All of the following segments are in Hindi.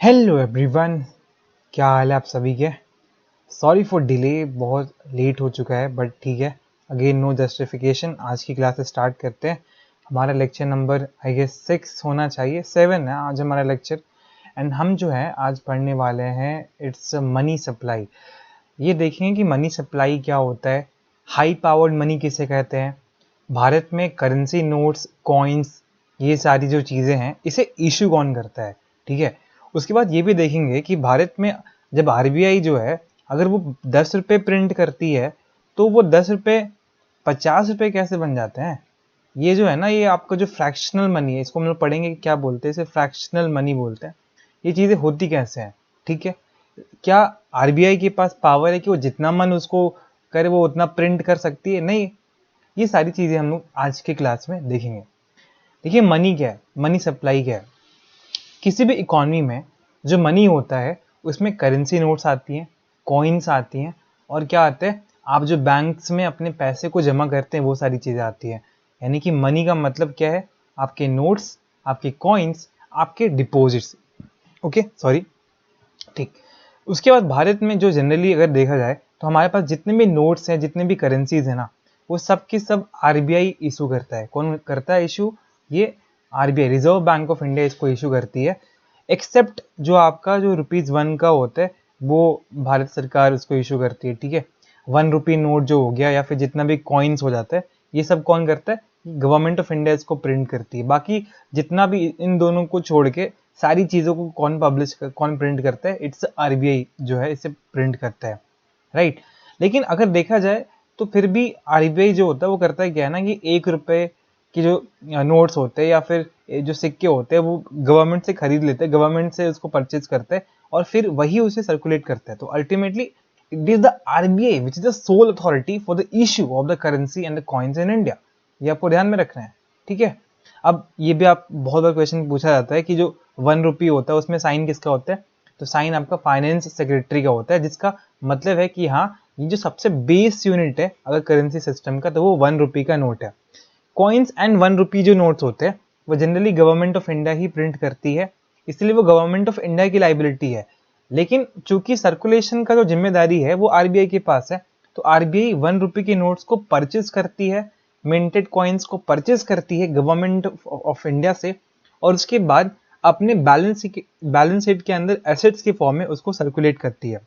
हेलो एवरीवन, क्या हाल है आप सभी के। सॉरी फॉर डिले, बहुत लेट हो चुका है बट ठीक है। Again no justification. आज की क्लास स्टार्ट करते हैं। हमारा लेक्चर नंबर आई गेस 6 होना चाहिए, 7 है आज हमारा लेक्चर। एंड हम जो है आज पढ़ने वाले हैं इट्स मनी सप्लाई। ये देखेंगे कि मनी सप्लाई क्या होता है, हाई पावर्ड मनी किसे कहते हैं, भारत में करेंसी नोट्स कॉइन्स ये सारी जो चीज़ें हैं इसे इशू कौन करता है। ठीक है, उसके बाद ये भी देखेंगे कि भारत में जब आरबीआई जो है अगर वो 10 रुपये प्रिंट करती है तो वो 10 रुपये 50 रुपये कैसे बन जाते हैं। ये जो है ना, ये आपका जो फ्रैक्शनल मनी है, इसको हम लोग पढ़ेंगे क्या बोलते हैं, इसे फ्रैक्शनल मनी बोलते हैं। ये चीज़ें होती कैसे हैं। ठीक है, क्या आरबीआई के पास पावर है कि वो जितना मन उसको करे वो उतना प्रिंट कर सकती है? नहीं। ये सारी चीज़ें हम लोग आज के क्लास में देखेंगे। देखिए, मनी क्या है, मनी सप्लाई क्या है। किसी भी इकॉनमी में जो मनी होता है उसमें करेंसी नोट्स आती हैं, कॉइन्स आती हैं, और क्या आता है, आप जो बैंक्स में अपने पैसे को जमा करते हैं वो सारी चीज़ें आती हैं। यानी कि मनी का मतलब क्या है, आपके नोट्स, आपके कॉइन्स, आपके डिपॉजिट्स। Okay, sorry. ठीक। उसके बाद भारत में जो जनरली अगर देखा जाए तो हमारे पास जितने भी नोट्स हैं, जितने भी करेंसीज हैं ना, वो सब के सब आरबीआई इशू करता है। कौन करता है इशू? ये RBI, reserve bank of India इसको इशू करती है। एक्सेप्ट जो आपका जो ₹1 का होता है वो भारत सरकार उसको इशू करती है। ठीक है, ₹1 नोट जो हो गया या फिर जितना भी कॉइन्स हो जाता है ये सब कौन करता है? गवर्नमेंट ऑफ इंडिया इसको प्रिंट करती है। बाकी जितना भी इन दोनों को छोड़ के सारी चीज़ों को कौन प्रिंट करता है? इट्स आरबीआई जो है इसे प्रिंट करता है, राइट। लेकिन अगर देखा जाए तो फिर भी आरबीआई जो होता है वो करता है क्या है ना, कि ₹1 की जो नोट्स होते हैं या फिर जो सिक्के होते हैं वो गवर्नमेंट से खरीद लेते हैं, गवर्नमेंट से उसको परचेज करते हैं और फिर वही उसे सर्कुलेट करता है। तो ultimately it is the RBI which is the soul authority for the issue of the currency and the coins in India. ये आपको ध्यान में रखना है। ठीक है, अब ये भी आप बहुत बार क्वेश्चन पूछा जाता है कि जो ₹1 होता है उसमें साइन किसका होता है? तो साइन आपका फाइनेंस सेक्रेटरी का होता है, जिसका मतलब है कि हाँ, ये जो सबसे बेस यूनिट है अगर करेंसी सिस्टम का तो वो ₹1 का नोट है। कॉइन्स एंड ₹1 जो नोट्स होते हैं वो generally government of India he print करती है, इसलिए वो गवर्नमेंट ऑफ इंडिया की लाइबिलिटी है। लेकिन चूंकि सर्कुलेशन का जो जिम्मेदारी है वो आरबीआई के पास है, तो आरबीआई ₹1 के नोट्स को परचेज करती है, मिंटेड कॉइन्स को परचेज करती है गवर्नमेंट ऑफ इंडिया से, और उसके बाद अपने बैलेंस शीट के अंदर एसेट्स के फॉर्म में उसको सर्कुलेट करती है।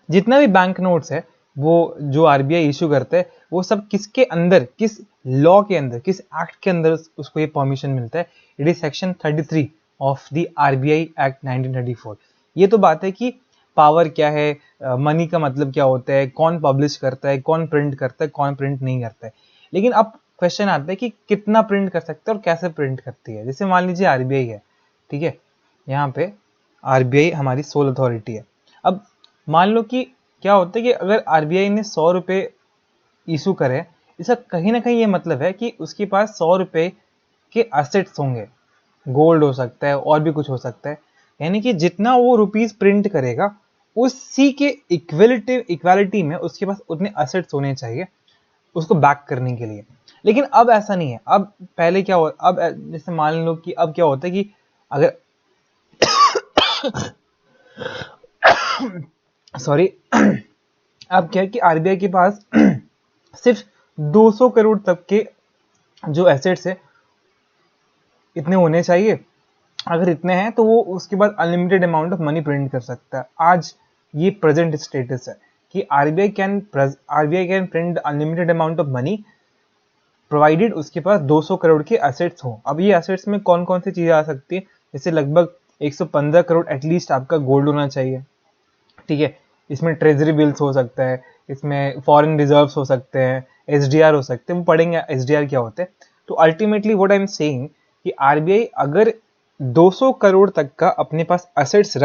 जितना भी बैंक नोट्स है वो जो आरबीआई इशू करता है वो सब किसके अंदर, किस लॉ के अंदर, किस एक्ट के अंदर उसको ये परमिशन मिलता है? It is section 33 of the RBI act 1934। ये तो बात है कि पावर क्या है, मनी का मतलब क्या होता है, कौन पब्लिश करता है, कौन प्रिंट करता है, कौन प्रिंट नहीं करता है। लेकिन अब क्वेश्चन आता है कि कितना प्रिंट कर सकता है और कैसे प्रिंट करती है। जैसे मान लीजिए आरबीआई है, ठीक है, यहाँ पे आरबीआई हमारी सोल अथॉरिटी है। अब मान लो कि क्या होता है कि अगर आरबीआई ने ₹100 इशू करे, इसका कहीं ना कहीं ये मतलब है कि उसके पास ₹100 के एसेट्स होंगे। गोल्ड हो सकता है और भी कुछ हो सकता है। यानी कि जितना वो रुपीस प्रिंट करेगा उसी के इक्वालिटी में उसके पास उतने एसेट्स होने चाहिए उसको बैक करने के लिए। लेकिन अब ऐसा नहीं है। अब पहले क्या हो, अब जैसे मान लो कि अब क्या होता है कि अगर सॉरी अब क्या है कि आरबीआई के पास सिर्फ 200 करोड़ तक के जो एसेट्स है इतने होने चाहिए। अगर इतने हैं तो वो उसके बाद unlimited amount of money print कर सकता है। आज ये प्रेजेंट स्टेटस है कि RBI can print unlimited amount of money provided उसके पास 200 करोड़ के एसेट्स हो। अब ये एसेट्स में कौन कौन सी चीजें आ सकती है? जैसे लगभग 115 करोड़ एटलीस्ट आपका गोल्ड होना चाहिए। ठीक है, इसमें ट्रेजरी बिल्स हो सकता है, इसमें फॉरेन रिजर्व्स हो सकते हैं, एसडीआर हो सकते हैं। वो पढ़ेंगे एसडीआर क्या होते हैं। तो ultimately what I am saying कि आरबीआई अगर 200 करोड़ तक का अपने पास एसेट्स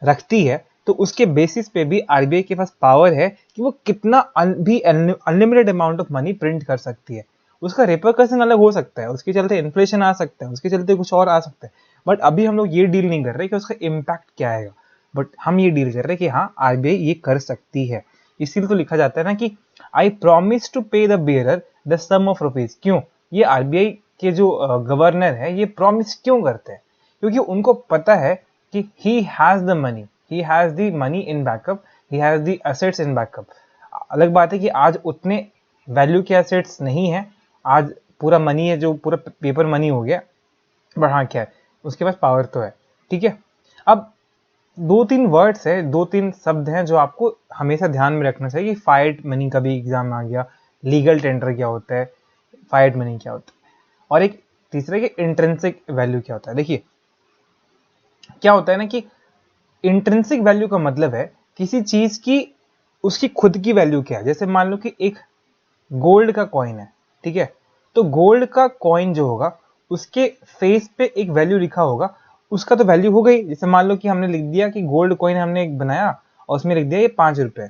रखती है तो उसके बेसिस पे भी आरबीआई के पास पावर है कि वो कितना भी unlimited amount of money print कर सकती है। उसका रिपरकशन अलग हो सकता है, उसके चलते इन्फ्लेशन आ सकता है, उसके चलते कुछ और आ सकता है। बट अभी हम लोग ये डील नहीं कर रहे कि उसका इम्पैक्ट क्या आएगा, बट हम ये डील कर रहे हैं कि हाँ, आरबीआई ये कर सकती है। इसीलिए तो लिखा जाता है ना कि I promise to pay the bearer the sum of rupees. क्यों? ये आरबीआई के जो गवर्नर है ये प्रॉमिस क्यों करते हैं? क्योंकि उनको पता है कि he has the money, he has the money in backup, he has the assets in backup। अलग बात है कि आज उतने वैल्यू के एसेट्स नहीं है, आज पूरा मनी है जो पूरा पेपर मनी हो गया, बट हाँ क्या है, उसके पास पावर तो है। ठीक है, अब दो तीन वर्ड्स है, दो तीन शब्द हैं जो आपको हमेशा ध्यान में रखना चाहिए। फाइट मनी का भी एग्जाम आ गया, लीगल टेंडर क्या होता है, फाइट मनी क्या होता है, और एक तीसरे के इंट्रिंसिक वैल्यू क्या होता है। देखिए क्या होता है ना कि इंट्रिंसिक वैल्यू का मतलब है किसी चीज की उसकी खुद की वैल्यू क्या है। जैसे मान लो कि एक गोल्ड का कॉइन है, ठीक है, तो गोल्ड का कॉइन जो होगा उसके फेस पे एक वैल्यू लिखा होगा, उसका तो वैल्यू हो गई। जैसे मान लो कि हमने लिख दिया कि गोल्ड कॉइन हमने एक बनाया और उसमें लिख दिया ये 5 रुपए,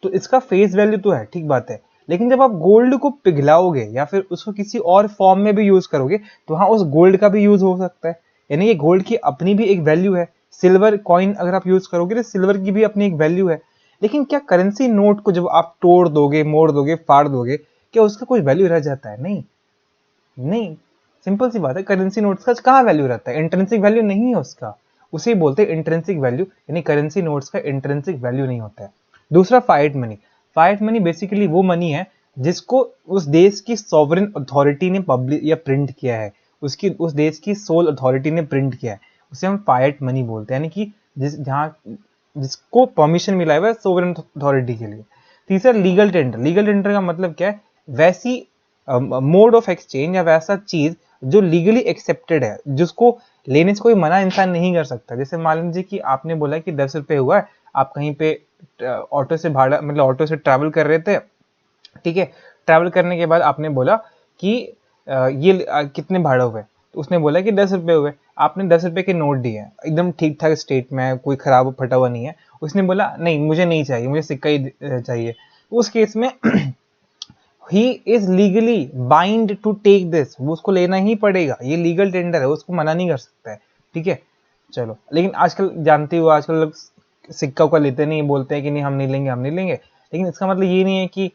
तो इसका फेस वैल्यू तो है, ठीक बात है। लेकिन जब आप गोल्ड को पिघलाओगे या फिर उसको किसी और फॉर्म में भी यूज करोगे तो हाँ उस गोल्ड का भी यूज हो सकता है, यानी ये गोल्ड की अपनी भी एक वैल्यू है। सिल्वर कॉइन अगर आप यूज करोगे तो सिल्वर की भी अपनी एक वैल्यू है। लेकिन क्या करेंसी नोट को जब आप तोड़ दोगे, मोड़ दोगे, फाड़ दोगे, क्या उसका कोई वैल्यू रह जाता है? नहीं, नहीं, सिंपल सी बात है, करेंसी नोट्स का कहाँ वैल्यू रहता है? इंट्रिंसिक वैल्यू नहीं है उसका, उसे बोलते हैं इंट्रिंसिक वैल्यू, यानी करेंसी नोट्स का इंट्रिंसिक वैल्यू नहीं होता है। दूसरा fight money. Fight money basically वो मनी है जिसको उस देश की सॉवरेन अथॉरिटी ने पब्लिक या प्रिंट किया है, उसकी उस देश की सोल अथॉरिटी ने प्रिंट किया है, उसे हम फाइट मनी बोलते हैं, यानी कि जिसको परमिशन मिला हुआ है सोवरेन अथॉरिटी के लिए। तीसरा लीगल टेंडर। लीगल टेंडर का मतलब क्या है? वैसी मोड ऑफ एक्सचेंज या वैसा चीज जो लीगली एक्सेप्टेड है, जिसको लेने से कोई मना इंसान नहीं कर सकता। जैसे मान लीजिए कि आपने बोला कि 10 रुपए हुआ है, आप कहीं पे ऑटो से भाड़ा मतलब ऑटो से ट्रैवल कर रहे थे, ठीक है, ट्रैवल करने के बाद आपने बोला कि कितने भाड़ा हुए, तो उसने बोला कि 10 रुपए हुए। आपने 10 रुपए के नोट दिए, एकदम ठीक ठाक स्टेट में, कोई खराब फटा हुआ नहीं है। उसने बोला नहीं मुझे नहीं चाहिए, मुझे सिक्का ही चाहिए। उस केस में he is legally bind to take this, वो उसको लेना ही पड़ेगा, ये लीगल टेंडर है, उसको मना नहीं कर सकता है। ठीक है, चलो। लेकिन आजकल जानते हो, आजकल लोग सिक्का उक्का लेते नहीं, बोलते हैं कि नहीं हम नहीं लेंगे, हम नहीं लेंगे। लेकिन इसका मतलब ये नहीं है कि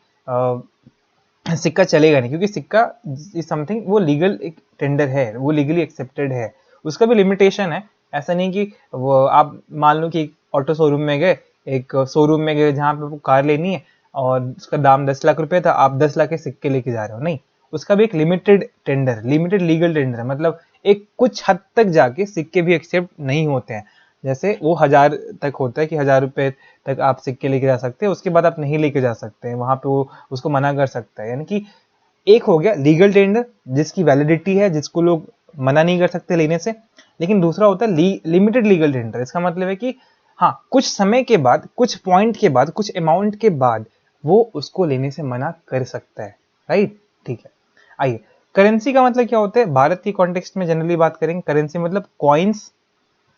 सिक्का चलेगा नहीं, क्योंकि सिक्का इज समथिंग, वो लीगल एक टेंडर है, वो लीगली एक्सेप्टेड है, उसका भी लिमिटेशन है। ऐसा नहीं कि वो आप मान लो कि ऑटो शोरूम में गए, एक शोरूम में गए जहाँ पे आपको कार लेनी है और उसका दाम 10 लाख रुपए था, आप 10 लाख के सिक्के लेके जा रहे हो, नहीं, उसका भी एक limited tender, limited legal tender है। मतलब एक कुछ हद तक जाके सिक्के भी एक्सेप्ट नहीं होते हैं। जैसे वो 1000 तक होता है कि 1000 रुपए तक आप सिक्के लेके जा सकते हैं, उसके बाद आप नहीं लेके जा सकते हैं, वहां पे वो उसको मना कर सकता है। यानी कि एक हो गया लीगल टेंडर जिसकी वैलिडिटी है, जिसको लोग मना नहीं कर सकते लेने से। लेकिन दूसरा होता है लिमिटेड लीगल टेंडर। इसका मतलब है कि हाँ कुछ समय के बाद, कुछ पॉइंट के बाद, कुछ अमाउंट के बाद वो उसको लेने से मना कर सकता है। राइट, ठीक है। आइए, करेंसी का मतलब क्या होता है? भारत के कॉन्टेक्स्ट में जनरली बात करेंगे, करेंसी मतलब कॉइन्स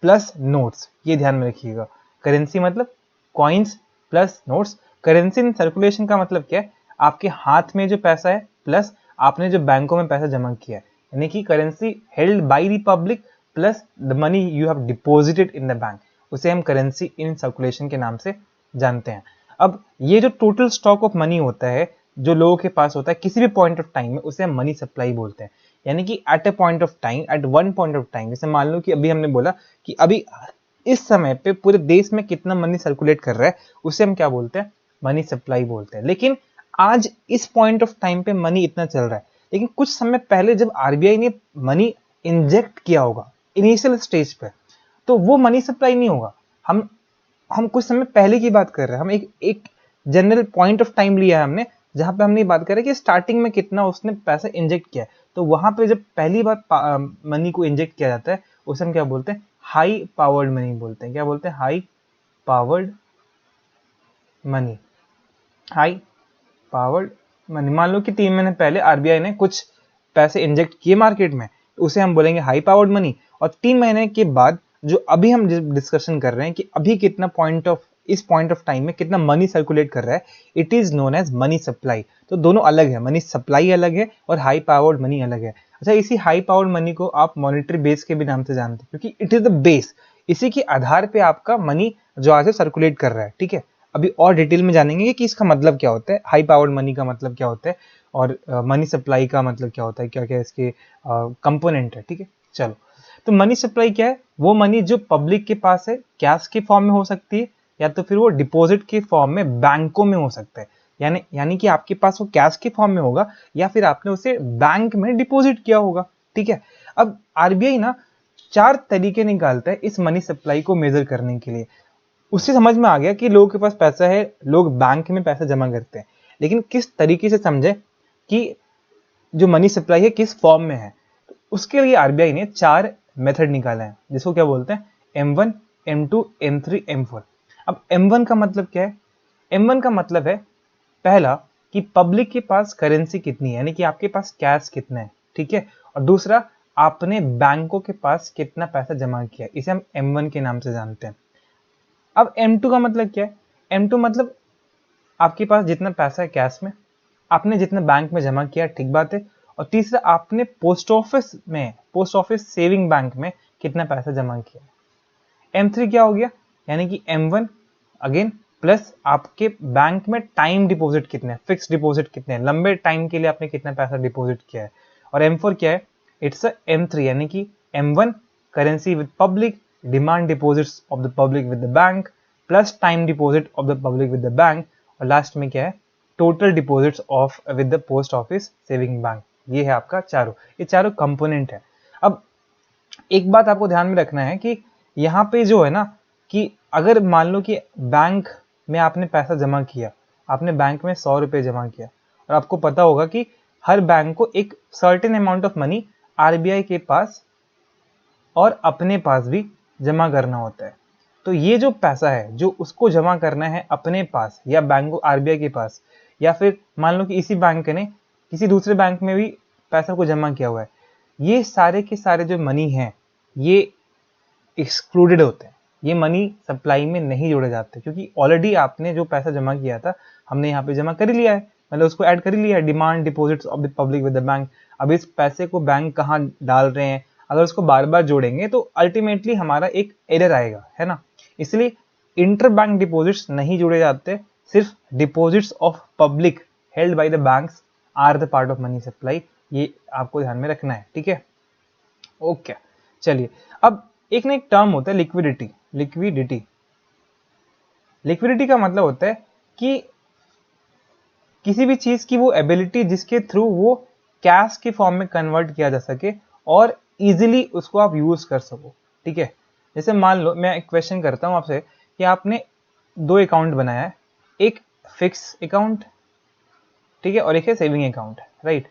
प्लस नोट्स, ये ध्यान में रखिएगा। करेंसी मतलब coins plus notes. Currency in circulation का मतलब क्या है? आपके हाथ में जो पैसा है प्लस आपने जो बैंकों में पैसा जमा किया है, यानी कि currency held by the public plus the money you have deposited in the bank, उसे हम करेंसी इन सर्कुलेशन के नाम से जानते हैं। अब ये जो टोटल स्टॉक ऑफ मनी होता है जो लोगों के पास होता है किसी भी पॉइंट ऑफ टाइम में, उसे हम मनी सप्लाई बोलते हैं। यानी कि at a point of time, at one point of time, जैसे मान लो कि अभी हमने बोला कि अभी इस समय पे पूरे देश में कितना मनी सर्कुलेट कर रहा है, उसे हम क्या बोलते हैं? मनी सप्लाई बोलते हैं। लेकिन आज इस पॉइंट ऑफ टाइम पे मनी इतना चल रहा है, लेकिन कुछ समय पहले जब आरबीआई ने मनी इंजेक्ट किया होगा इनिशियल स्टेज पे, तो वो मनी सप्लाई नहीं होगा। हम कुछ समय पहले की बात कर रहे हैं, हम एक जनरल पॉइंट ऑफ टाइम लिया है हमने, जहां पे हमने ये बात कर रहे हैं कि स्टार्टिंग में कितना उसने पैसा इंजेक्ट किया है। तो वहां पे जब पहली बार मनी को इंजेक्ट किया जाता है, उसे हम क्या बोलते हैं? हाई पावर्ड मनी बोलते हैं। क्या बोलते हैं? High powered money. High powered money. मान लो कि 3 महीने पहले आरबीआई ने कुछ पैसे इंजेक्ट किए मार्केट में, तो उसे हम बोलेंगे हाई पावर्ड मनी। और 3 महीने के बाद जो अभी हम डिस्कशन कर रहे हैं कि अभी कितना इस पॉइंट ऑफ टाइम में कितना मनी सर्कुलेट कर रहा है, it is known as money supply. तो दोनों अलग है, मनी सप्लाई अलग है और हाई पावर्ड मनी अलग है। अच्छा, इसी हाई पावर्ड मनी को आप मॉनेटरी बेस के भी नाम से जानते हैं, क्योंकि इट इज द बेस, इसी के आधार पे आपका मनी जो आज है सर्कुलेट कर रहा है। ठीक है, अभी और डिटेल में जानेंगे कि इसका मतलब क्या होता है, हाई पावर्ड मनी का मतलब क्या होता है और मनी सप्लाई का मतलब क्या होता है, क्या क्या इसके कंपोनेंट है। ठीक है, चलो तो मनी सप्लाई क्या है? वो मनी जो पब्लिक के पास है, कैश के फॉर्म में हो सकती है, या तो फिर वो डिपॉजिट के फॉर्म में बैंकों में हो सकता है। यानी कि आपके पास वो कैश के फॉर्म में होगा या फिर आपने उसे बैंक में डिपॉजिट किया होगा। ठीक है, अब आरबीआई ना 4 तरीके निकालता है इस मनी सप्लाई को मेजर करने के लिए। उससे समझ में आ गया कि लोगों के पास पैसा है, लोग बैंक में पैसा जमा करते हैं, लेकिन किस तरीके से समझे कि जो मनी सप्लाई है किस फॉर्म में है। तो उसके लिए आरबीआई ने 4 मेथड निकाला है, जिसको क्या बोलते हैं? M1, M2, M3, M4। अब M1 का मतलब क्या है? M1 का मतलब है पहला कि पब्लिक के पास करेंसी कितनी है, यानी कि आपके पास कैश कितना है। ठीक है, और दूसरा आपने बैंकों के पास कितना पैसा जमा किया, इसे हम M1 के नाम से जानते हैं। अब M2 का मतलब क्या है? M2 मतलब आपके पास जितना पैसा है कैश में, आपने जितना बैंक में जमा किया, ठीक बात है। और तीसरा आपने पोस्ट ऑफिस सेविंग बैंक में कितना पैसा जमा किया। M3 क्या हो गया? यानी कि M1 अगेन प्लस आपके बैंक में टाइम डिपॉजिट कितने, फिक्स डिपॉजिट कितने, लंबे टाइम के लिए आपने कितना पैसा डिपॉजिट किया है। और M4 क्या है? इट्स M3, यानी कि M1 currency with public, demand deposits of the public with the bank, plus time deposit of the public with the bank, और लास्ट में क्या है? Total deposits of with the post office saving bank. ये है आपका चारों, ये चारों कंपोनेंट है। अब एक बात आपको ध्यान में रखना है कि यहाँ पे जो है ना, कि अगर मान लो कि बैंक में आपने पैसा जमा किया, आपने बैंक में 100 रुपये जमा किया, और आपको पता होगा कि हर बैंक को एक certain amount of money RBI के पास और अपने पास भी जमा करना होता है। तो ये जो पैसा है जो उसको जमा करना है अपने पास या बैंक आरबीआई के पास, या फिर मान लो कि इसी बैंक ने किसी दूसरे बैंक में भी पैसा को जमा किया हुआ है, ये सारे के सारे जो मनी हैं ये एक्सक्लूडेड होते हैं, ये मनी सप्लाई में नहीं जोड़े जाते, क्योंकि ऑलरेडी आपने जो पैसा जमा किया था हमने यहाँ पे जमा कर ही लिया है, मतलब उसको ऐड कर ही लिया है, demand deposits of the public with the bank. अब इस पैसे को बैंक कहाँ डाल रहे हैं, अगर उसको बार बार जोड़ेंगे तो अल्टीमेटली हमारा एक एरर आएगा, है ना। इसलिए इंटर बैंक डिपॉजिट्स नहीं जोड़े जाते, सिर्फ deposits of public held by the banks are the part of money supply. ये आपको ध्यान में रखना है, ठीक है। ओके, चलिए अब एक ना एक टर्म होता है लिक्विडिटी। लिक्विडिटी का मतलब होता है कि किसी भी चीज की वो एबिलिटी जिसके थ्रू वो कैश के फॉर्म में कन्वर्ट किया जा सके और इजीली उसको आप यूज कर सको। ठीक है, जैसे मान लो मैं एक क्वेश्चन करता हूं आपसे कि आपने 2 अकाउंट बनाया है, एक फिक्स अकाउंट, ठीक है, और एक है सेविंग अकाउंट, राइट।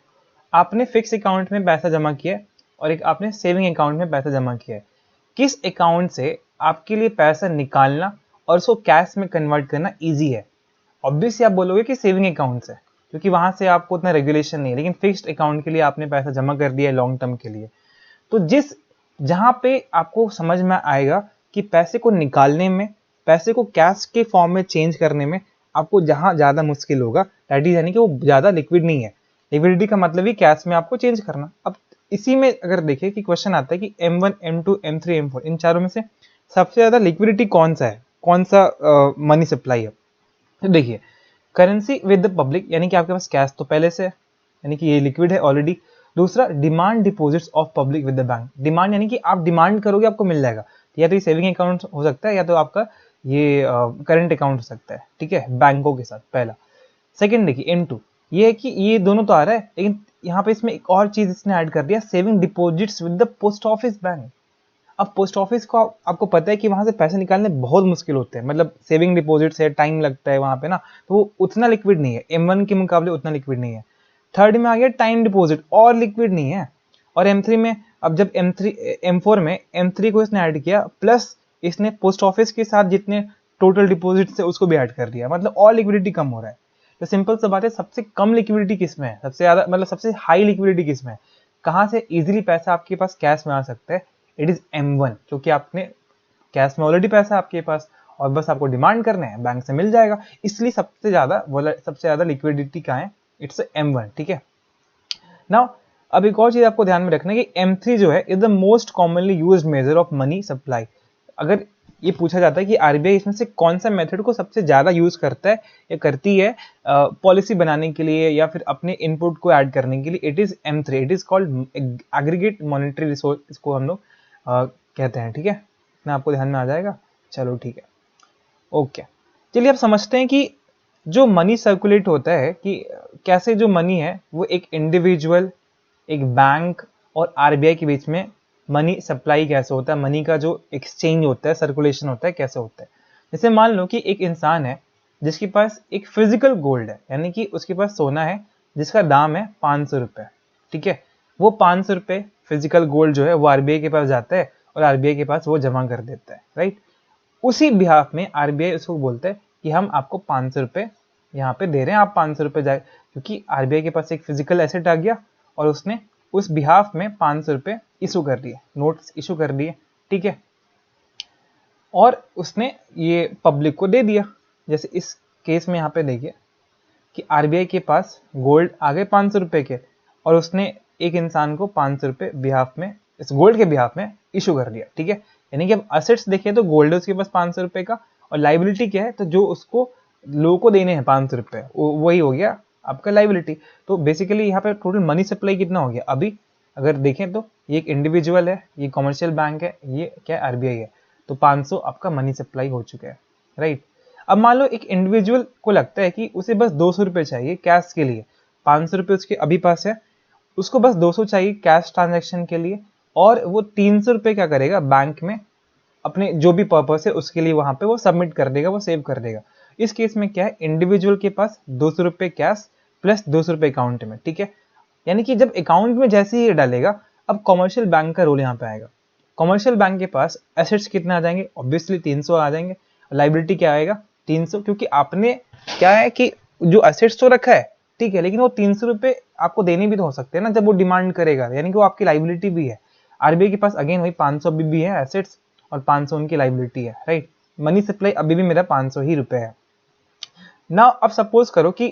आपने फिक्स अकाउंट में पैसा जमा किया है और एक आपने सेविंग अकाउंट में पैसा जमा किया है। किस अकाउंट से आपके लिए पैसा निकालना और उसको कैश में कन्वर्ट करना इजी है? ऑब्वियसली आप बोलोगे कि सेविंग अकाउंट से, क्योंकि वहां से आपको उतना रेगुलेशन नहीं है, लेकिन फिक्स्ड अकाउंट के लिए आपने पैसा जमा कर दिया है लॉन्ग टर्म के लिए। तो जहां पे आपको समझ में आएगा कि पैसे को निकालने में, पैसे को कैश के फॉर्म में चेंज करने में आपको जहां ज्यादा मुश्किल होगा, दैट इज यानी कि वो ज्यादा लिक्विड नहीं है। लिक्विडिटी का मतलब ही कैश में आपको चेंज करना। अब इसी में अगर देखें कि क्वेश्चन आता है कि M1, M2, M3, M4 इन चारों में से सबसे ज्यादा लिक्विडिटी कौन सा है, कौन सा मनी सप्लाई है? तो देखिए, करेंसी विद द पब्लिक, यानी कि आपके पास कैश तो पहले से है, यानी कि ये लिक्विड है ऑलरेडी। दूसरा demand deposits of public with the bank. Demand यानी कि आप डिमांड करोगे आपको मिल जाएगा, या तो ये सेविंग अकाउंट हो सकता है या तो आपका ये करंट अकाउंट हो सकता है, ठीक है, बैंकों के साथ, पहला। सेकंड देखिए M2, ये है कि ये दोनों तो आ रहा है, लेकिन यहाँ पे इसमें एक और चीज इसने ऐड कर दिया, saving deposits with the post office bank. अब पोस्ट ऑफिस को आपको पता है कि वहां से पैसे निकालने बहुत मुश्किल होते हैं, मतलब सेविंग डिपॉजिट से टाइम लगता है वहां पे ना, तो वो उतना लिक्विड नहीं है, M1 के मुकाबले उतना लिक्विड नहीं है। थर्ड में आ गया टाइम डिपॉजिट, और लिक्विड नहीं है। और M3 में, अब जब M4 में M3 को इसने ऐड किया, प्लस इसने पोस्ट ऑफिस के साथ जितने टोटल डिपॉजिट से उसको भी ऐड कर दिया, मतलब और लिक्विडिटी कम हो रहा है। तो सिंपल सा बात है, सबसे कम लिक्विडिटी किसमें है, सबसे ज्यादा मतलब सबसे हाई लिक्विडिटी किसमें है, कहां से इजीली पैसा आपके पास कैश में आ सकता है? इट इज M1, क्योंकि आपने कैश में ऑलरेडी पैसा आपके पास और बस आपको डिमांड करना है, बैंक से मिल जाएगा, इसलिए सबसे ज्यादा लिक्विडिटी का है, इट्स M1, ठीक है। नाउ अब एक और चीज आपको ध्यान में रखना है कि M3 जो है is the most commonly used measure of money supply. अगर ये पूछा जाता है कि आरबीआई इसमें से कौन सा मेथड को सबसे ज्यादा यूज करता है या करती है पॉलिसी बनाने के लिए या फिर अपने इनपुट को ऐड करने के लिए, it is M3, it is called aggregate monetary resource, इसको हम लोग कहते हैं। ठीक है, इतना आपको ध्यान में आ जाएगा। चलो ठीक है, ओके। चलिए अब समझते हैं कि जो मनी सर्कुलेट होता है कि कैसे जो मनी है वो एक इंडिविजुअल, एक बैंक और आरबीआई के बीच में मनी सप्लाई कैसे होता है, मनी का जो एक्सचेंज होता है, सर्कुलेशन होता है, कैसे होता है। जैसे मान लो कि एक इंसान है जिसके पास एक फिजिकल गोल्ड है, यानी कि उसके पास सोना है जिसका दाम है 500 रुपये। ठीक है, वो 500 रुपये फिजिकल गोल्ड जो है वो आरबीआई के पास जाता है और आरबीआई के पास वो जमा कर देता है, राइट। उसी बिहाफ में आरबीआई उसको बोलता है कि हम आपको 500 रुपये यहाँ पे दे रहे हैं, आप 500 रुपये जाए, क्योंकि आरबीआई के पास एक फिजिकल एसेट आ गया और उसने उस बिहाफ में 500 रुपये इशू कर दिए, नोट्स इशू कर दिए। ठीक है, और उसने ये पब्लिक को दे दिया। जैसे इस केस में यहाँ पे देखिए कि आरबीआई के पास गोल्ड आ गए 500 रुपये के और उसने एक इंसान को 500 रुपये बिहाफ में, इस गोल्ड के बिहाफ में इशू कर दिया। ठीक है, यानी कि अब असेट्स देखिए तो गोल्ड है उसके पास 500 रुपये का, और लाइबिलिटी क्या है, तो जो उसको लोगों को देने हैं 500 रुपये, वही हो गया आपका लाइबिलिटी। तो बेसिकली यहाँ पे टोटल मनी सप्लाई कितना हो गया अभी अगर देखें तो, ये एक इंडिविजुअल है, ये कमर्शियल बैंक है, ये क्या है आरबीआई है, तो 500 आपका मनी सप्लाई हो चुका है, राइट। अब मान लो एक इंडिविजुअल को लगता है कि उसे बस 200 रुपये चाहिए कैश के लिए, 500 रुपये उसके अभी पास है, उसको बस 200 चाहिए कैश ट्रांजैक्शन के लिए, और वो 300 रुपये क्या करेगा बैंक में अपने जो भी पर्पस है उसके लिए वहां पे वो सबमिट कर देगा, वो सेव कर देगा। इस केस में क्या है, इंडिविजुअल के पास 200 रुपये कैश प्लस 200 रुपये अकाउंट में। ठीक है, यानी कि जब अकाउंट में जैसे ही ये डालेगा, अब कॉमर्शियल बैंक का रोल यहाँ पे आएगा। कॉमर्शियल बैंक के पास एसेट्स कितने आ जाएंगे, ऑब्वियसली 300 आ जाएंगे, लाइबिलिटी क्या आएगा 300, क्योंकि आपने क्या है कि जो एसेट्स तो रखा है, ठीक है, लेकिन वो 300 रुपये आपको देने भी तो हो सकते हैं ना जब वो डिमांड करेगा, यानी कि वो आपकी लाइबिलिटी भी है। आरबीआई के पास अगेन वही 500 अभी भी है एसेट्स और 500 उनकी लाइबिलिटी है, राइट। मनी सप्लाई अभी भी मेरा 500 ही रुपए है ना। अब सपोज करो कि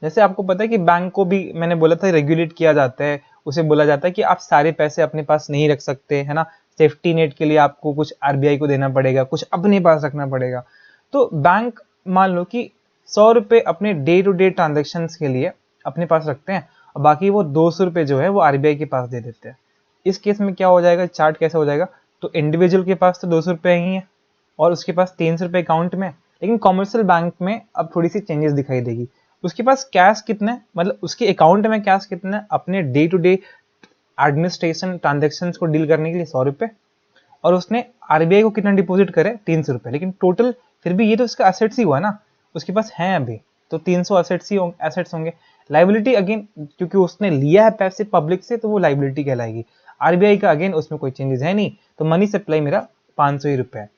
जैसे आपको पता है कि बैंक को भी मैंने बोला था रेगुलेट किया जाता है, उसे बोला जाता है कि आप सारे पैसे अपने पास नहीं रख सकते, है ना। सेफ्टी नेट के लिए आपको कुछ आरबीआई को देना पड़ेगा, कुछ अपने पास रखना पड़ेगा। तो बैंक मान लो कि 100 रुपये अपने डे टू डे ट्रांजेक्शन के लिए अपने पास रखते हैं और बाकी वो 200 रुपये जो है वो आरबीआई के पास दे देते हैं। इस केस में क्या हो जाएगा, चार्ट कैसे हो जाएगा, तो इंडिविजुअल के पास तो 200 रुपये ही है और उसके पास 300 रुपये अकाउंट में, लेकिन कॉमर्शियल बैंक में अब थोड़ी सी चेंजेस दिखाई देगी। उसके पास कैश कितना है, मतलब उसके अकाउंट में कैश कितना है अपने day to day administration transaction को डील करने के लिए 100 रुपये, और उसने आरबीआई को कितना डिपॉजिट करे 300 रुपये, लेकिन टोटल फिर भी ये तो उसका असेट्स ही हुआ ना, उसके पास है अभी तो 300 असेट्स ही एसेट्स होंगे। लाइबिलिटी अगेन क्योंकि उसने लिया है पैसे पब्लिक से तो वो लाइबिलिटी कहलाएगी। आरबीआई का अगेन उसमें कोई चेंजेस है नहीं, तो मनी सप्लाई मेरा 500 ही रुपये है।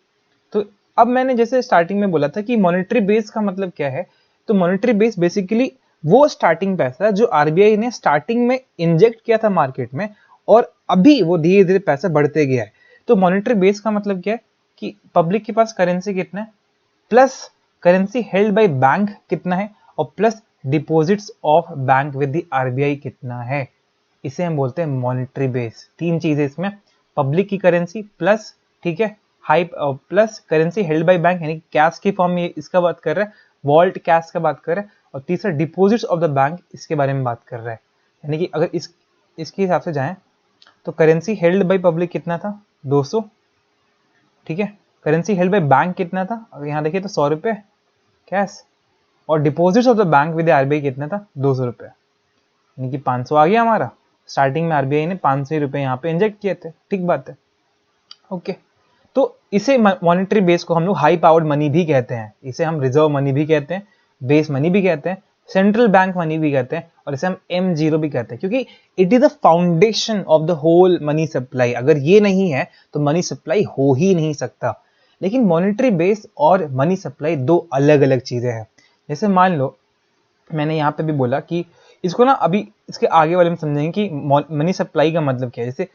तो अब मैंने जैसे स्टार्टिंग में बोला था कि मॉनेटरी बेस का मतलब क्या है, तो मॉनेटरी बेस बेसिकली वो स्टार्टिंग पैसा जो आरबीआई ने स्टार्टिंग में इंजेक्ट किया था मार्केट में और अभी वो धीरे धीरे पैसा बढ़ते गया है। तो मॉनेटरी बेस का मतलब क्या है कि पब्लिक के पास करेंसी कितना है plus currency held by bank कितना है और plus deposits of bank with the RBI कितना है, इसे हम बोलते हैं मॉनेटरी बेस। तीन चीजें इसमें, पब्लिक की करेंसी प्लस, ठीक है, high plus currency held by bank यानी कैश की फॉर्म में इसका बात कर रहा है, वॉल्ट कैश का बात कर रहा है, और तीसरा डिपॉजिट्स ऑफ द बैंक इसके बारे में बात कर रहा है। यानी कि अगर इसके हिसाब से जाएं तो करेंसी हेल्ड बाय पब्लिक कितना था 200, ठीक है, करेंसी हेल्ड बाय बैंक कितना था अगर यहाँ देखिए तो 100 रुपये कैश, और deposits of the bank with RBI कितना था 200 रुपये, यानी कि 500 आ गया हमारा। स्टार्टिंग में आरबीआई ने 500 रुपये यहाँ पे इंजेक्ट किए थे, ठीक बात है, ओके। तो इसे मॉनेटरी बेस को हम लोग हाई पावर्ड मनी भी कहते हैं, इसे हम रिजर्व मनी भी कहते हैं, बेस मनी भी कहते हैं, सेंट्रल बैंक मनी भी कहते हैं, और इसे हम M0 भी कहते हैं, क्योंकि it is the foundation of the whole money supply. अगर ये नहीं है तो मनी सप्लाई हो ही नहीं सकता। लेकिन मॉनेटरी बेस और मनी सप्लाई दो अलग अलग चीजें हैं। जैसे मान लो मैंने यहाँ पे भी बोला कि इसको ना अभी इसके आगे वाले में समझेंगे कि मनी सप्लाई का मतलब क्या है। जैसे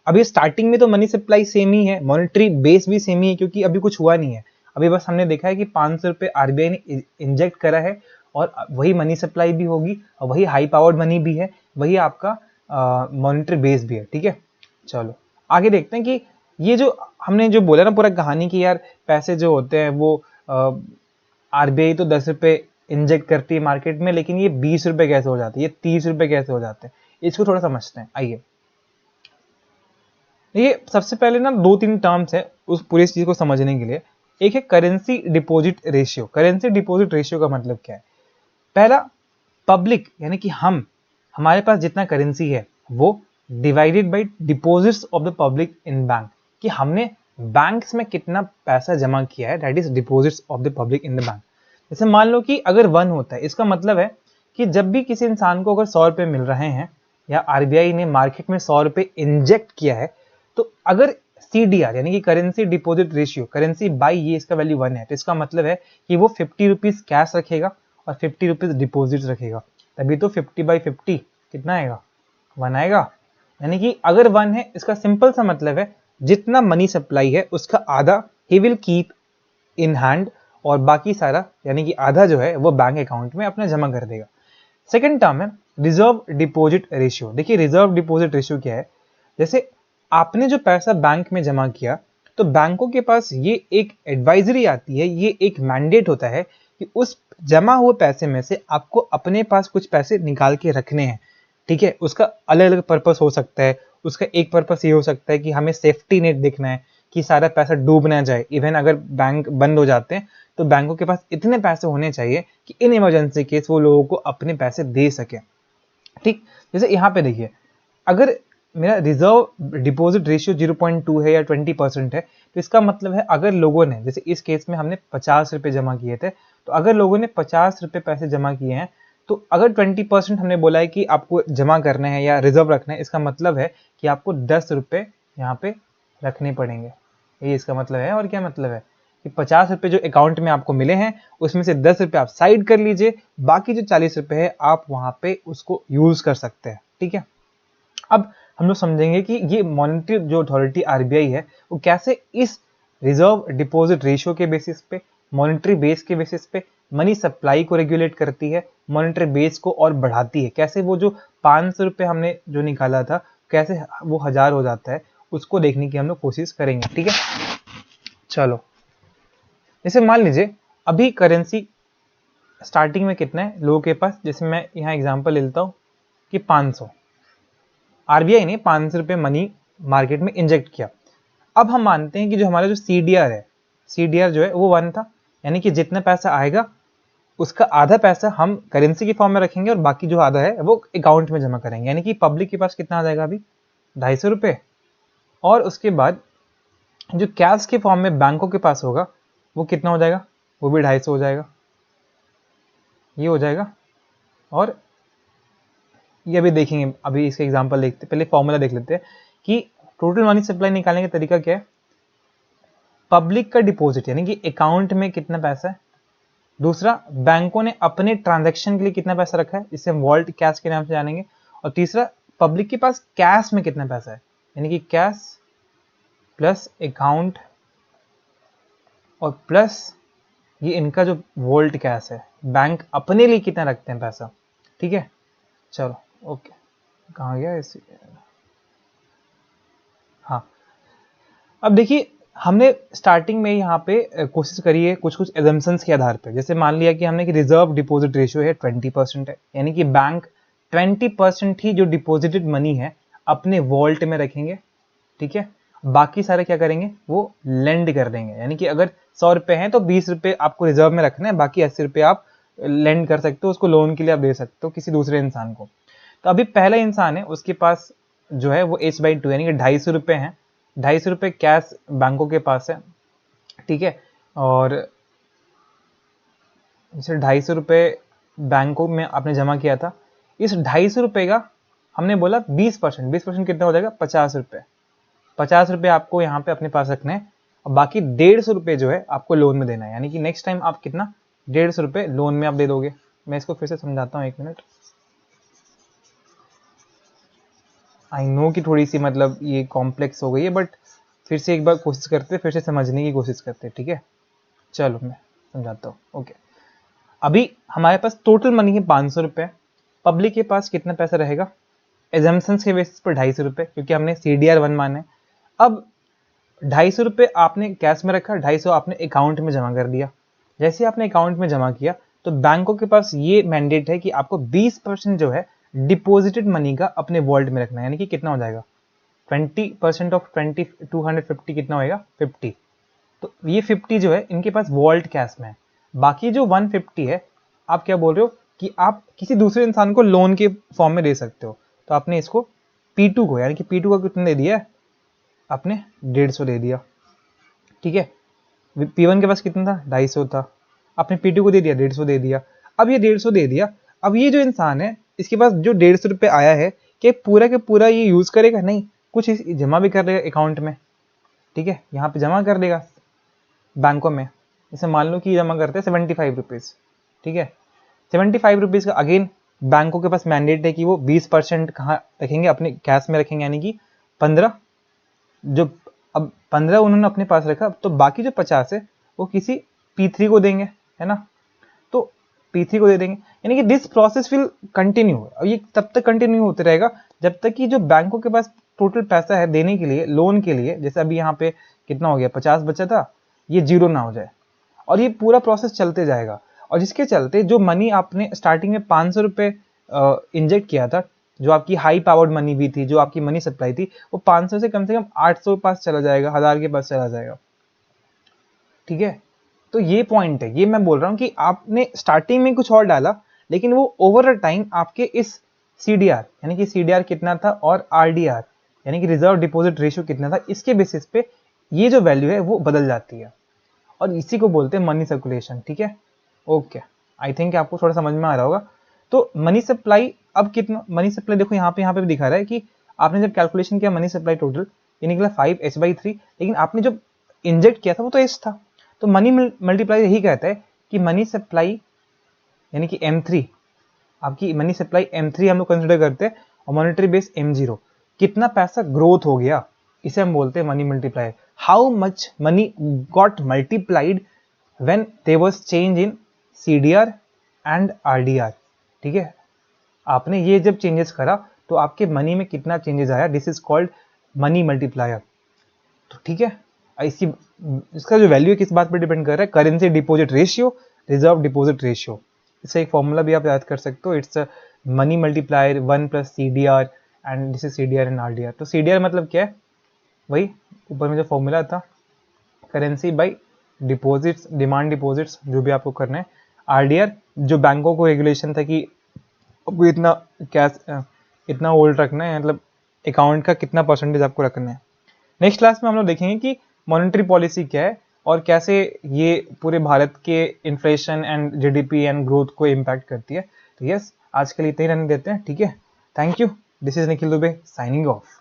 अभी स्टार्टिंग में तो मनी सप्लाई सेम ही है, मॉनेटरी बेस भी सेम ही है, क्योंकि अभी कुछ हुआ नहीं है। अभी बस हमने देखा है कि 500 रुपये आरबीआई ने इंजेक्ट करा है और वही मनी सप्लाई भी होगी और वही हाई पावर्ड मनी भी है, वही आपका मॉनेटरी बेस भी है, ठीक है। चलो आगे देखते हैं कि ये जो हमने जो बोला ना पूरा कहानी की यार पैसे जो होते हैं वो आरबीआई तो 10 रुपये इंजेक्ट करती है मार्केट में, लेकिन ये 20 रुपये कैसे हो जाते हैं, ये 30 रुपये कैसे हो जाते हैं, इसको थोड़ा समझते हैं। आइए ये सबसे पहले ना 2-3 टर्म्स है उस पूरी चीज को समझने के लिए। एक है currency deposit ratio. Currency deposit ratio का मतलब क्या है? पहला, पब्लिक यानी कि हमारे पास जितना करेंसी है वो divided by deposits of the public in bank, कि हमने बैंक्स में कितना पैसा जमा किया है, that is deposits of the public in the bank. जैसे मान लो कि अगर 1 होता है, इसका मतलब है कि जब भी किसी इंसान को अगर 100 रुपए मिल रहे हैं या आरबीआई ने मार्केट में 100 रुपए इंजेक्ट किया है, तो अगर सीडीआर यानी कि currency deposit ratio, currency by ये इसका वैल्यू 1 है, तो इसका मतलब है कि वो 50 रुपीज कैश रखेगा और 50 रुपीज डिपॉजिट रखेगा, तभी तो 50/50 कितना आएगा? 1 आएगा। यानी कि अगर 1 है, इसका सिंपल सा मतलब है जितना मनी सप्लाई है उसका आधा he will keep in hand और बाकी सारा यानी कि आधा जो है वो बैंक अकाउंट में अपना जमा कर देगा। सेकेंड टर्म है रिजर्व डिपॉजिट रेशियो। देखिए रिजर्व डिपॉजिट रेशियो क्या है? जैसे आपने जो पैसा बैंक में जमा किया, तो बैंकों के पास ये एक एडवाइजरी आती है, ये एक मैंडेट होता है कि उस जमा हुए पैसे में से आपको अपने पास कुछ पैसे निकाल के रखने हैं। ठीक है, उसका अलग अलग पर्पस हो सकता है। उसका एक पर्पस ये हो सकता है कि हमें सेफ्टी नेट देखना है कि सारा पैसा डूब ना जाए। इवन अगर बैंक बंद हो जाते हैं तो बैंकों के पास इतने पैसे होने चाहिए कि इन इमरजेंसी केस वो लोगों को अपने पैसे दे सके। ठीक, जैसे यहाँ पे देखिए, अगर मेरा रिजर्व डिपॉजिट रेशियो 0.2 है या 20% है, तो इसका मतलब है अगर लोगों ने, जैसे इस केस में हमने 50 रुपए जमा किए थे, तो अगर लोगों ने 50 रुपए पैसे जमा किए हैं, तो अगर 20% हमने बोला है कि आपको जमा करना है या रिजर्व रखना है, इसका मतलब है कि आपको 10 रुपए यहाँ पे रखने पड़ेंगे। ये इसका मतलब है। और क्या मतलब है कि 50 रुपए जो अकाउंट में आपको मिले हैं उसमें से 10 रुपए आप साइड कर लीजिए, बाकी जो 40 रुपए है आप वहां पे उसको यूज कर सकते हैं। ठीक है, अब हम लोग समझेंगे कि ये मॉनेटरी जो अथॉरिटी आरबीआई है वो कैसे इस रिजर्व डिपॉजिट रेशियो के बेसिस पे, मॉनेटरी बेस के बेसिस पे मनी सप्लाई को रेगुलेट करती है, मॉनेटरी बेस को और बढ़ाती है। कैसे वो जो 500 रुपए हमने जो निकाला था कैसे वो 1000 हो जाता है, उसको देखने की हम लोग कोशिश करेंगे। ठीक है, चलो जैसे मान लीजिए अभी करेंसी स्टार्टिंग में कितना है लोगों के पास, जैसे मैं यहाँ एग्जांपल ले लेता हूँ कि 500, आरबीआई ने 500 रुपए मनी मार्केट में इंजेक्ट किया। अब हम मानते हैं कि जो हमारा जो सीडीआर है, सीडीआर जो है वो 1 था, यानी कि जितना पैसा आएगा उसका आधा पैसा हम करेंसी के फॉर्म में रखेंगे और बाकी जो आधा है वो अकाउंट में जमा करेंगे। यानी कि पब्लिक के पास कितना आ जाएगा अभी? 250 रुपए। और उसके बाद जो कैश के फॉर्म में बैंकों के पास होगा वो कितना हो जाएगा? वो भी 250 हो जाएगा, ये हो जाएगा। और ये अभी देखेंगे, अभी इसका एग्जांपल देखते, पहले फॉर्मूला देख लेते हैं कि टोटल मनी सप्लाई निकालने का तरीका क्या है। पब्लिक का डिपॉजिट यानी कि अकाउंट में कितना पैसा है, दूसरा बैंकों ने अपने ट्रांजैक्शन के लिए कितना पैसा रखा है, इसे हम वॉल्ट कैश के नाम से जानेंगे, और तीसरा पब्लिक के पास कैश में कितना पैसा है, यानी कि कैश प्लस अकाउंट और प्लस ये इनका जो वोल्ट कैश है, बैंक अपने लिए कितना रखते हैं पैसा। ठीक है, चलो ओके, कहाँ गया इस, हाँ अब देखिए हमने स्टार्टिंग में यहाँ पे कोशिश करी है कुछ कुछ एजम्पशंस के आधार पे। जैसे मान लिया कि हमने कि रिजर्व डिपॉजिट रेशियो है 20% है, यानी कि बैंक 20% ही जो डिपॉजिटेड मनी है अपने वॉल्ट में रखेंगे। ठीक है, बाकी सारे क्या करेंगे, वो लेंड कर देंगे। यानी कि अगर 100 रुपए हैं तो 20 रुपए आपको रिजर्व में रखना है, बाकी 80 रुपए आप लेंड कर सकते हो, उसको लोन के लिए आप दे सकते हो किसी दूसरे इंसान को। तो अभी पहला इंसान है उसके पास जो है वो h/2 यानी कि 250 रुपए हैं, 250 रुपए कैश बैंकों के पास है। ठीक है, और जैसे 250 रुपए बैंकों में आपने जमा किया था, इस 250 रुपए का हमने बोला 20%, 20% कितना हो जाएगा? 50 रुपए। 50 रुपए आपको यहाँ पे अपने पास रखने हैं और बाकी 150 रुपए जो है आपको लोन में देना है। यानी कि नेक्स्ट टाइम आप कितना 150 रुपए लोन में आप दे दोगे। मैं इसको फिर से समझाता हूँ, 1 मिनट। आई नो कि थोड़ी सी मतलब ये कॉम्प्लेक्स हो गई है, बट फिर से एक बार कोशिश करते, फिर से समझने की कोशिश करते। ठीक है, चलो मैं समझाता हूँ। ओके, अभी हमारे पास टोटल मनी है 500 रुपए, पब्लिक के पास कितना पैसा रहेगा? एजम्पशंस के बेसिस पर 250 रुपए, क्योंकि हमने सीडीआर 1 माना है। अब 250 रुपए आपने कैश में रखा, 250 आपने अकाउंट में जमा कर दिया। जैसे आपने अकाउंट में जमा किया तो बैंकों के पास ये मैंडेट है कि आपको 20% जो है डिपॉजिटेड मनी का अपने वॉल्ट में रखना है। यानी कि कितना हो जाएगा? 20% ऑफ 250 कितना होएगा 50। तो ये 50 जो है इनके पास वॉल्ट कैश में है। बाकी जो 150 है आप क्या बोल रहे हो कि आप किसी दूसरे इंसान को लोन के फॉर्म में दे सकते हो। तो आपने इसको P2 को, यानी कि P2 को कितना दे दिया है आपने 150 दे दिया, ठीक है। P1 के पास कितना था 250 था, आपने P2 को दे दिया 150 दे दिया। अब ये 150 दे दिया, अब ये जो इंसान है इसके पास जो 150 रुपये आया है कि पूरा के पूरा ये यूज करेगा नहीं, कुछ जमा भी कर लेगा अकाउंट में, ठीक है। यहाँ पे जमा कर देगा बैंकों में। जैसे मान लो कि जमा करते हैं 75 रुपीज़, ठीक है। 75 रुपीज़ का अगेन बैंकों के पास मैंडेट है कि वो 20% कहाँ रखेंगे, अपने कैश में रखेंगे, यानी कि 15। जो अब 15 उन्होंने अपने पास रखा, तो बाकी जो 50 है वो किसी P3 को देंगे, है ना। तो P3 को दे देंगे, यानी कि दिस प्रोसेस विल कंटिन्यू। अब ये तब तक कंटिन्यू होते रहेगा जब तक कि जो बैंकों के पास टोटल पैसा है देने के लिए, लोन के लिए, जैसे अभी यहाँ पे कितना हो गया 50 बचा था, ये 0 ना हो जाए। और ये पूरा प्रोसेस चलते जाएगा। और जिसके चलते जो मनी आपने स्टार्टिंग में 500 रुपये इंजेक्ट किया था, जो आपकी हाई पावर्ड मनी भी थी, जो आपकी मनी सप्लाई थी, वो 500 से कम 800 के पास चला जाएगा, 1000 के पास चला जाएगा, ठीक है। तो ये पॉइंट है, ये मैं बोल रहा हूँ कि आपने स्टार्टिंग में कुछ और डाला, लेकिन वो ओवर अ टाइम आपके इस CDR, यानी कि CDR कितना था, और RDR यानी कि रिजर्व डिपॉजिट रेशियो कितना था, इसके बेसिस पे ये जो वैल्यू है वो बदल जाती है। और इसी को बोलते हैं मनी सर्कुलेशन, ठीक है। ओके, आई थिंक आपको थोड़ा समझ में आ रहा होगा। तो मनी सप्लाई, अब कितना मनी सप्लाई देखो यहाँ पे भी दिखा रहा है कि आपने जब कैलकुलेशन किया मनी सप्लाई टोटल, ये निकला 5H/3, लेकिन आपने जब इंजेक्ट किया था वो तो H था। तो मनी मल्टीप्लाई यही कहता है कि मनी सप्लाई यानी कि M3, आपकी मनी सप्लाई M3 हम लोग कंसिडर करते हैं, और मॉनेटरी बेस M0, कितना पैसा ग्रोथ हो गया, इसे हम बोलते हैं money multiplier. How much money got multiplied when there was change in CDR and RDR, ठीक है। आपने ये जब चेंजेस करा तो आपके मनी में कितना चेंजेस आया, this is called money multiplier. तो ठीक है, इसका जो वैल्यू है किस बात पर डिपेंड कर रहा है, currency deposit ratio, reserve deposit ratio. इससे एक फॉर्मूला भी आप याद कर सकते हो, it's money multiplier 1 + CDR and this is CDR and RDR। तो CDR मतलब क्या है, वही ऊपर में जो फॉर्मूला था, currency by deposits, demand deposits, जो भी आपको करना है। RDR जो बैंकों को रेगुलेशन था कि आपको इतना कैश, इतना होल्ड रखना है, मतलब अकाउंट का कितना परसेंटेज आपको रखना है। नेक्स्ट क्लास में हम लोग देखेंगे कि मॉनेटरी पॉलिसी क्या है और कैसे ये पूरे भारत के inflation and GDP and growth को इम्पैक्ट करती है। तो यस, आज के लिए इतना ही रहने देते हैं, ठीक है। Thank you, this is Nikhil Dubey signing off.